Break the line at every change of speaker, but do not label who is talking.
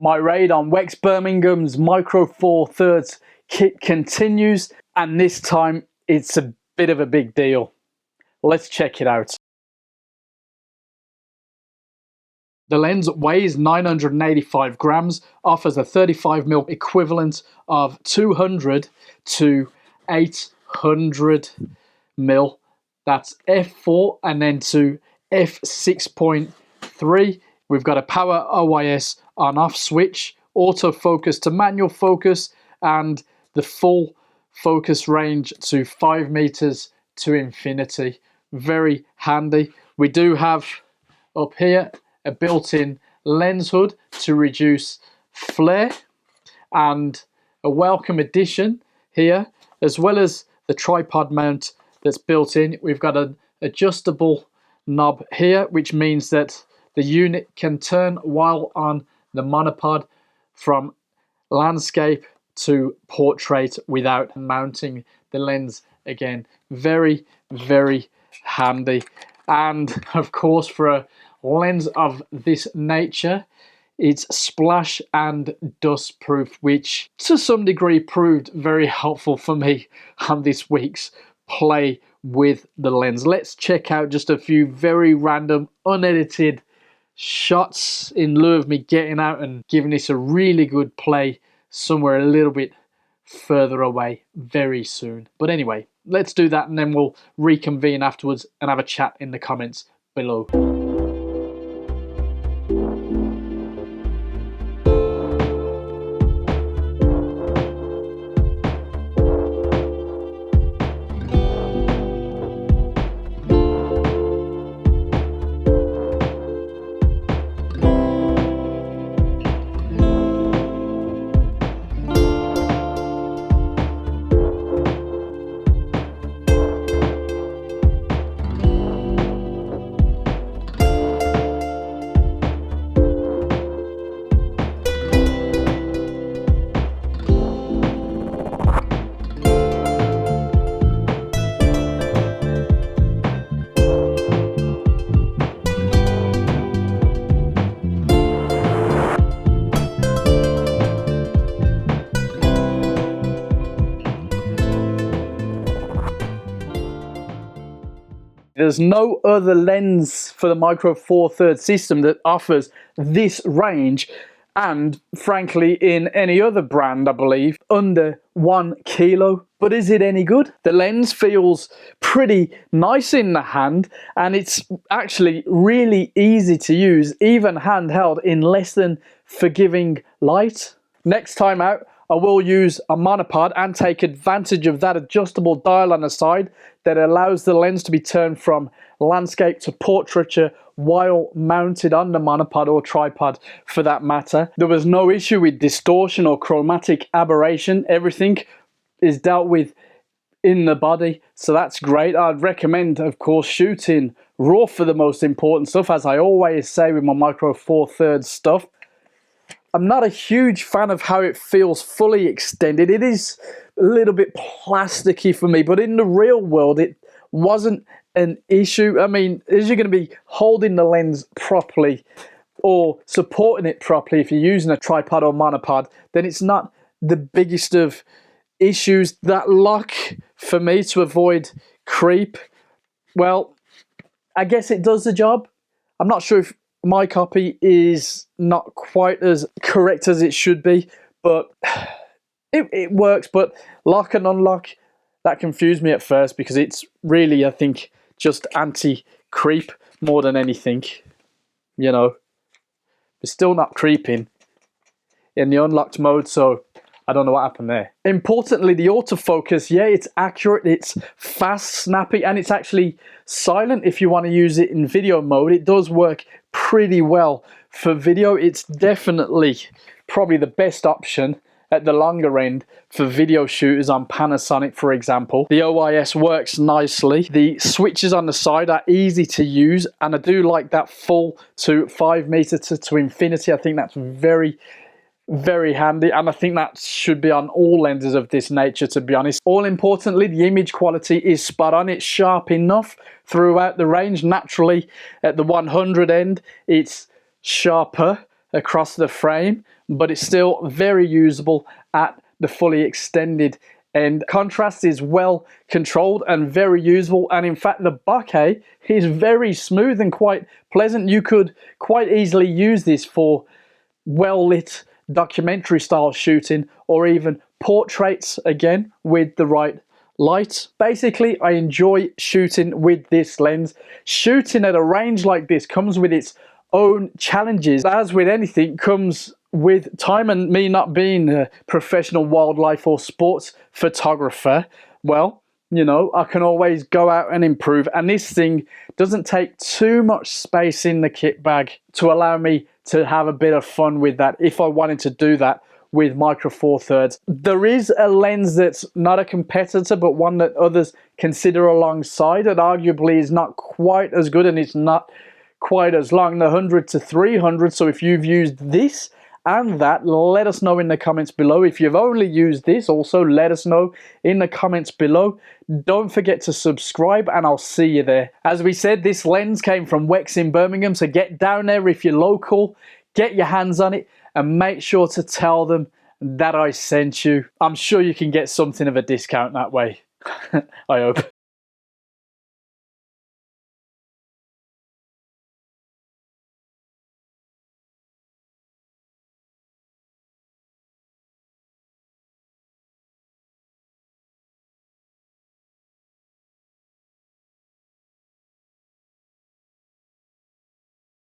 My raid on Wex Birmingham's Micro Four Thirds kit continues, and this time it's a bit of a big deal. Let's check it out. The lens weighs 985 grams, offers a 35mm equivalent of 200 to 800mm. That's f4 and then to f6.3. We've got a power OIS on-off switch, autofocus to manual focus, and the full focus range to 5 meters to infinity. Very handy. We do have up here a built-in lens hood to reduce flare, and a welcome addition here, as well as the tripod mount that's built in. We've got an adjustable knob here, which means that the unit can turn while on the monopod from landscape to portrait without mounting the lens again. Very, very handy. And of course, for a lens of this nature, it's splash and dust proof, which to some degree proved very helpful for me on this week's play with the lens. Let's check out just a few very random, unedited shots in lieu of me getting out and giving this a really good play somewhere a little bit further away very soon. But anyway, let's do that, and then we'll reconvene afterwards and have a chat in the comments below. There's no other lens for the Micro Four Thirds system that offers this range, and frankly in any other brand I believe under 1 kilo. But is it any good? The lens feels pretty nice in the hand, and it's actually really easy to use, even handheld, in less than forgiving light. Next time out, I will use a monopod and take advantage of that adjustable dial on the side that allows the lens to be turned from landscape to portraiture while mounted on the monopod or tripod for that matter. There was no issue with distortion or chromatic aberration. Everything is dealt with in the body, so that's great. I'd recommend, of course, shooting RAW for the most important stuff, as I always say with my Micro Four Thirds stuff. I'm not a huge fan of how it feels fully extended. It is a little bit plasticky for me, but in the real world it wasn't an issue. I mean, as you're going to be holding the lens properly or supporting it properly if you're using a tripod or monopod, then it's not the biggest of issues. That lock for me to avoid creep, well, I guess it does the job. I'm not sure if my copy is not quite as correct as it should be, but it works. But lock and unlock, that confused me at first, because it's really, I think, just anti-creep more than anything, you know. It's still not creeping in the unlocked mode, so I don't know what happened there. Importantly, the autofocus, yeah, it's accurate, it's fast, snappy, and it's actually silent if you want to use it in video mode. It does work pretty well for video. It's definitely probably the best option at the longer end for video shooters on Panasonic, for example. The OIS works nicely. The switches on the side are easy to use, and I do like that full to 5 meter to infinity. I think that's very, very handy, and I think that should be on all lenses of this nature, to be honest. All importantly, the image quality is spot on. It's sharp enough throughout the range. Naturally, at the 100 end, it's sharper across the frame, but it's still very usable at the fully extended end. Contrast is well controlled and very usable, and in fact the bokeh is very smooth and quite pleasant. You could quite easily use this for well lit documentary style shooting, or even portraits, again with the right light. Basically, I enjoy shooting with this lens. Shooting at a range like this comes with its own challenges. As with anything, comes with time, and me not being a professional wildlife or sports photographer, well, you know, I can always go out and improve, and this thing doesn't take too much space in the kit bag to allow me to have a bit of fun with that if I wanted to do that with Micro Four Thirds. There is a lens that's not a competitor, but one that others consider alongside, that arguably is not quite as good and it's not quite as long, the 100-300. So if you've used this and that, let us know in the comments below. If you've only used this, also let us know in the comments below. Don't forget to subscribe, and I'll see you there. As we said, this lens came from Wex in Birmingham, so get down there if you're local, get your hands on it, and make sure to tell them that I sent you. I'm sure you can get something of a discount that way. I hope.